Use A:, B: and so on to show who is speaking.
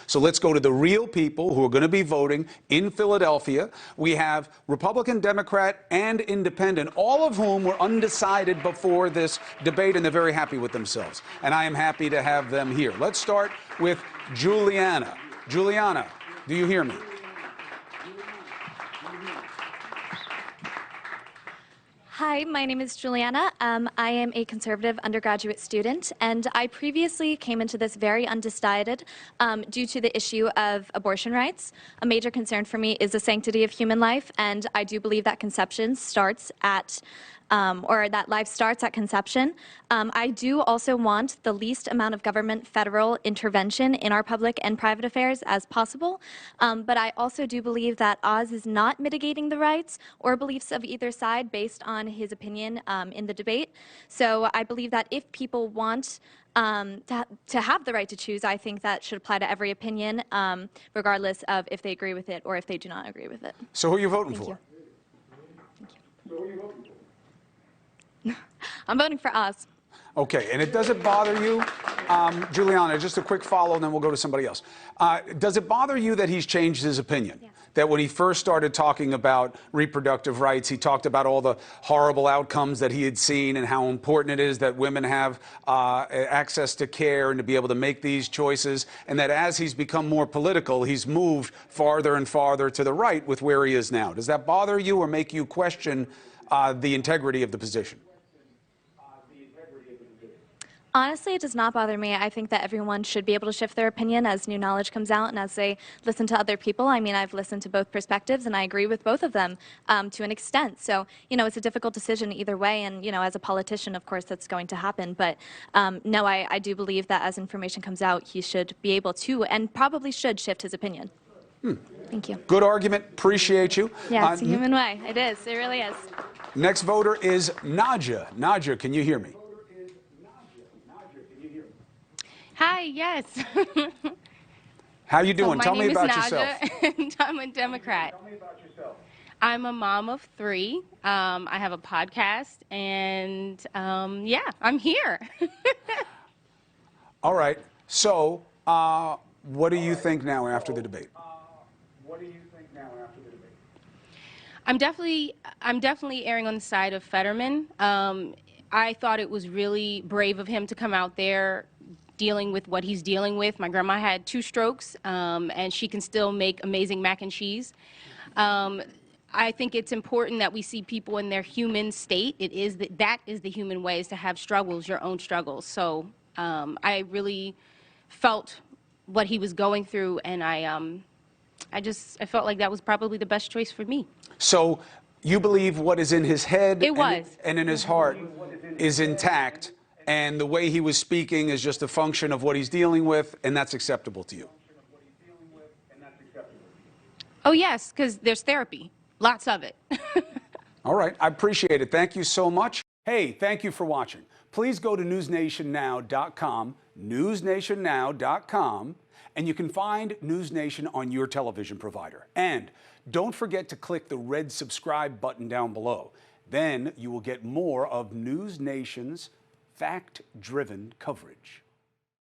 A: So let's go to the real people who are going to be voting in Philadelphia. We have Republican, Democrat, and Independent, all of whom were undecided before this debate, and they're very happy with themselves. And I am happy to have them here. Let's start with Juliana. Juliana, do you hear me?
B: Hi, my name is Juliana. I am a conservative undergraduate student, and I previously came into this very undecided due to the issue of abortion rights. A major concern for me is the sanctity of human life, and I do believe that conception starts at or that life starts at conception. I do also want the least amount of government federal intervention in our public and private affairs as possible. But I also do believe that Oz is not mitigating the rights or beliefs of either side based on his opinion in the debate. So I believe that if people want to have the right to choose, I think that should apply to every opinion, regardless of if they agree with it or if they do not agree with it.
A: So who are you voting for?
B: Thank you. So who are you voting for? I'm voting for Oz.
A: Okay, and does it bother you, Juliana, just a quick follow, and then we'll go to somebody else. Does it bother you that he's changed his opinion? Yes. That when he first started talking about reproductive rights, he talked about all the horrible outcomes that he had seen and how important it is that women have access to care and to be able to make these choices, and that as he's become more political, he's moved farther and farther to the right with where he is now. Does that bother you or make you question the integrity of the position?
B: Honestly, it does not bother me. I think that everyone should be able to shift their opinion as new knowledge comes out and as they listen to other people. I mean, I've listened to both perspectives, and I agree with both of them to an extent. So, you know, it's a difficult decision either way, and, you know, as a politician, of course, that's going to happen. But, no, I do believe that as information comes out, he should be able to and probably should shift his opinion. Thank you.
A: Good argument. Appreciate you.
B: Yeah, it's a human way. It is. It really is.
A: Next voter is Nadja. Nadja, can you hear me?
C: Hi, yes.
A: How you doing? Tell me about yourself.
C: And I'm a Democrat.
A: Tell me about yourself.
C: I'm a mom of 3. I have a podcast, and yeah, I'm here.
A: All right. So, what do you think now after the debate?
C: I'm definitely erring on the side of Fetterman. I thought it was really brave of him to come out there dealing with what he's dealing with. My grandma had 2 strokes, and she can still make amazing mac and cheese. I think it's important that we see people in their human state. That is the human way, is to have struggles, your own struggles. So I really felt what he was going through, and I felt like that was probably the best choice for me.
A: So you believe what is in his head and in his heart is intact, and the way he was speaking is just a function of what he's dealing with, and that's acceptable to you?
C: Oh, yes, because there's therapy. Lots of it.
A: All right. I appreciate it. Thank you so much. Hey, thank you for watching. Please go to newsnationnow.com, newsnationnow.com, and you can find News Nation on your television provider. And don't forget to click the red subscribe button down below. Then you will get more of News Nation's fact-driven coverage.